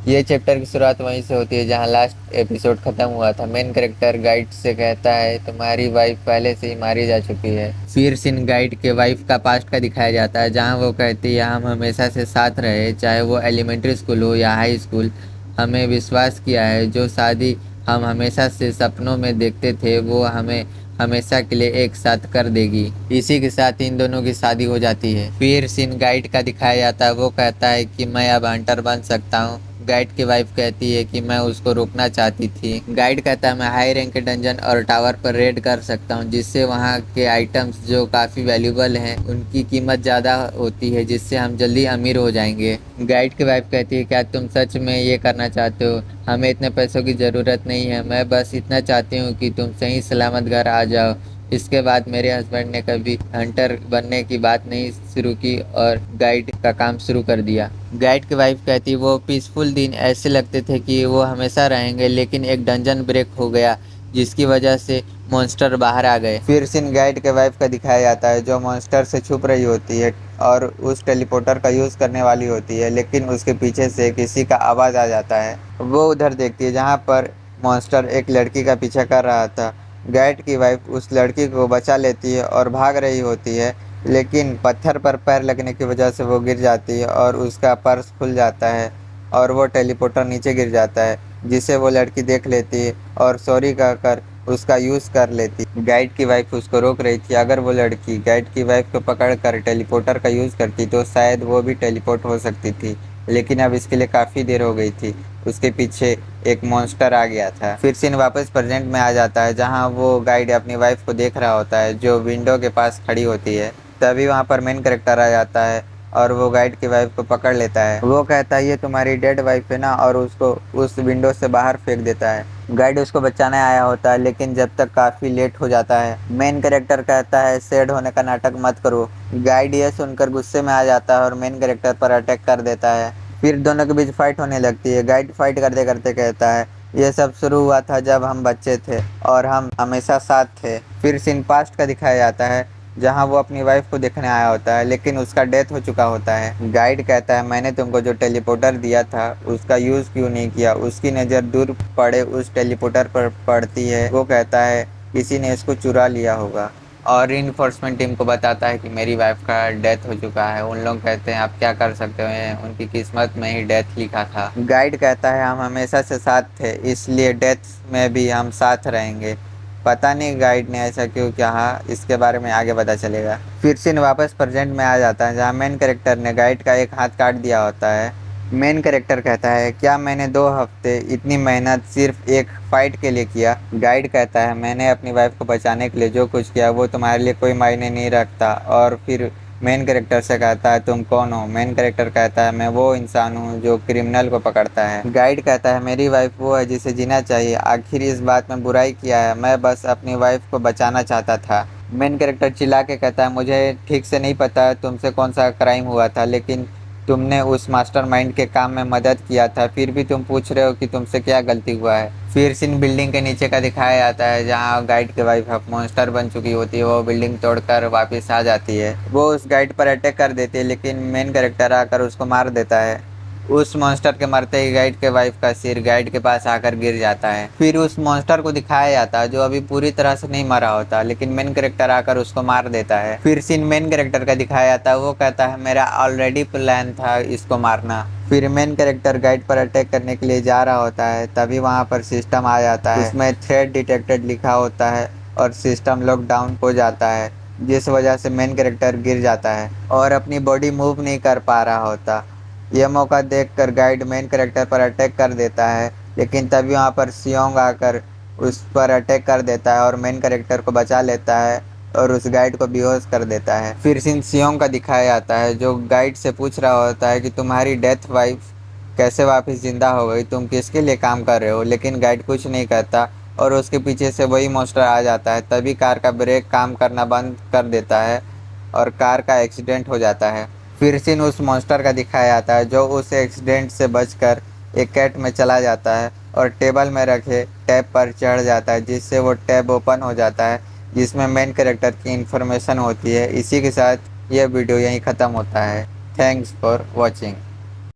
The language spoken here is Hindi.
ये चैप्टर की शुरुआत वहीं से होती है जहाँ लास्ट एपिसोड खत्म हुआ था। मेन कैरेक्टर गाइड से कहता है तुम्हारी वाइफ पहले से ही मारी जा चुकी है। फिर सीन गाइड के वाइफ का पास्ट का दिखाया जाता है जहाँ वो कहती है हम हमेशा से साथ रहे, चाहे वो एलिमेंट्री स्कूल हो या हाई स्कूल। हमें विश्वास किया है जो शादी हम हमेशा से सपनों में देखते थे वो हमें हमेशा के लिए एक साथ कर देगी। इसी के साथ इन दोनों की शादी हो जाती है। फिर सीन गाइड का दिखाया जाता है, वो कहता है कि मैं अब हंटर बन सकता हूँ। गाइड की वाइफ कहती है कि मैं उसको रोकना चाहती थी। गाइड कहता है मैं हाई रैंक के डंजन और टावर पर रेड कर सकता हूँ जिससे वहाँ के आइटम्स जो काफ़ी वैल्यूबल हैं उनकी कीमत ज़्यादा होती है जिससे हम जल्दी अमीर हो जाएंगे। गाइड की वाइफ कहती है क्या तुम सच में ये करना चाहते हो? हमें इतने पैसों की ज़रूरत नहीं है, मैं बस इतना चाहती हूँ कि तुम सही सलामत घर आ जाओ। इसके बाद मेरे हस्बैंड ने कभी हंटर बनने की बात नहीं शुरू की और गाइड का काम शुरू कर दिया। गाइड की वाइफ कहती वो पीसफुल दिन ऐसे लगते थे कि वो हमेशा रहेंगे, लेकिन एक डंजन ब्रेक हो गया जिसकी वजह से मॉन्स्टर बाहर आ गए। फिर सीन गाइड के वाइफ का दिखाया जाता है जो मॉन्स्टर से छुप रही होती है और उस टेलीपोर्टर का यूज़ करने वाली होती है, लेकिन उसके पीछे से किसी का आवाज़ आ जाता है। वो उधर देखती है जहाँ पर मॉन्स्टर एक लड़की का पीछा कर रहा था। गाइड की वाइफ उस लड़की को बचा लेती है और भाग रही होती है, लेकिन पत्थर पर पैर लगने की वजह से वो गिर जाती है और उसका पर्स खुल जाता है और वो टेलीपोर्टर नीचे गिर जाता है, जिसे वो लड़की देख लेती है और सॉरी कहकर उसका यूज़ कर लेती। गाइड की वाइफ उसको रोक रही थी। अगर वो लड़की गाइड की वाइफ को पकड़कर टेलीपोर्टर का यूज़ करती तो शायद वो भी टेलीपोर्ट हो सकती थी, लेकिन अब इसके लिए काफ़ी देर हो गई थी। उसके पीछे एक मॉन्स्टर आ गया था। फिर सीन वापस प्रेजेंट में आ जाता है जहाँ वो गाइड अपनी वाइफ को देख रहा होता है जो विंडो के पास खड़ी होती है। तभी वहाँ पर मेन कैरेक्टर आ जाता है और वो गाइड की वाइफ को पकड़ लेता है। वो कहता है ये तुम्हारी डेड वाइफ है ना, और उसको उस विंडो से बाहर फेंक देता है। गाइड उसको बचाने आया होता है लेकिन जब तक काफ़ी लेट हो जाता है। मेन कैरेक्टर कहता है सैड होने का नाटक मत करो। गाइड ये सुनकर गुस्से में आ जाता है और मेन कैरेक्टर पर अटैक कर देता है। फिर दोनों के बीच फाइट होने लगती है। गाइड फाइट करते करते कहता है ये सब शुरू हुआ था जब हम बच्चे थे और हम हमेशा साथ थे। फिर सीन पास्ट का दिखाया जाता है जहां वो अपनी वाइफ को देखने आया होता है लेकिन उसका डेथ हो चुका होता है। गाइड कहता है मैंने तुमको जो टेलीपोर्टर दिया था उसका यूज़ क्यों नहीं किया? उसकी नज़र दूर पड़े उस टेलीपोर्टर पर पड़ती है। वो कहता है किसी ने इसको चुरा लिया होगा और इन्फोर्समेंट टीम को बताता है कि मेरी वाइफ का डेथ हो चुका है। उन लोग कहते हैं आप क्या कर सकते हो, उनकी किस्मत में ही डेथ लिखा था। गाइड कहता है हम हमेशा से साथ थे इसलिए डेथ में भी हम साथ रहेंगे। पता नहीं गाइड ने ऐसा क्यों कहा, इसके बारे में आगे पता चलेगा। फिर सीन वापस प्रेजेंट में आ जाता है जहाँ मेन कैरेक्टर ने गाइड का एक हाथ काट दिया होता है। मेन कैरेक्टर कहता है क्या मैंने 2 हफ्ते इतनी मेहनत सिर्फ एक फाइट के लिए किया? गाइड कहता है मैंने अपनी वाइफ को बचाने के लिए जो कुछ किया वो तुम्हारे लिए कोई मायने नहीं रखता। और फिर मेन कैरेक्टर से कहता है तुम कौन हो? मेन कैरेक्टर कहता है मैं वो इंसान हूँ जो क्रिमिनल को पकड़ता है। गाइड कहता है मेरी वाइफ वो है जिसे जीना चाहिए, आखिर इस बात में बुराई किया है, मैं बस अपनी वाइफ को बचाना चाहता था। मेन कैरेक्टर चिल्ला के कहता है मुझे ठीक से नहीं पता तुमसे कौन सा क्राइम हुआ था, लेकिन तुमने उस मास्टरमाइंड के काम में मदद किया था, फिर भी तुम पूछ रहे हो कि तुमसे क्या गलती हुआ है। फिर सीन बिल्डिंग के नीचे का दिखाया जाता है जहाँ गाइड की वाइफ अब मॉन्स्टर बन चुकी होती है। वो बिल्डिंग तोड़कर वापस आ जाती है। वो उस गाइड पर अटैक कर देती है लेकिन मेन कैरेक्टर आकर उसको मार देता है। उस मॉन्स्टर के मरते ही गाइड के वाइफ का सिर गाइड के पास आकर गिर जाता है। फिर उस मॉन्स्टर को दिखाया जाता है जो अभी पूरी तरह से नहीं मरा होता, लेकिन मेन कैरेक्टर आकर उसको मार देता है। फिर सीन मेन कैरेक्टर का दिखाया जाता है, वो कहता है मेरा ऑलरेडी प्लान था इसको मारना। फिर मेन कैरेक्टर गाइड पर अटैक करने के लिए जा रहा होता है, तभी वहाँ पर सिस्टम आ जाता है। उसमें थ्रेट डिटेक्टेड लिखा होता है और सिस्टम लॉकडाउन हो जाता है, जिस वजह से मेन कैरेक्टर गिर जाता है और अपनी बॉडी मूव नहीं कर पा रहा होता। यह मौका देखकर गाइड मेन कैरेक्टर पर अटैक कर देता है, लेकिन तभी वहाँ पर सियोंग आकर उस पर अटैक कर देता है और मेन कैरेक्टर को बचा लेता है और उस गाइड को बेहोश कर देता है। फिर सीन सियोंग का दिखाया जाता है जो गाइड से पूछ रहा होता है कि तुम्हारी डेथ वाइफ कैसे वापस जिंदा हो गई, तुम किसके लिए काम कर रहे हो? लेकिन गाइड कुछ नहीं कहता और उसके पीछे से वही मॉन्स्टर आ जाता है। तभी कार का ब्रेक काम करना बंद कर देता है और कार का एक्सीडेंट हो जाता है। फिर सीन उस मॉन्स्टर का दिखाया जाता है जो उस एक्सीडेंट से बचकर एक कैट में चला जाता है और टेबल में रखे टैब पर चढ़ जाता है, जिससे वो टैब ओपन हो जाता है जिसमें मेन कैरेक्टर की इन्फॉर्मेशन होती है। इसी के साथ यह वीडियो यहीं ख़त्म होता है। Thanks for watching.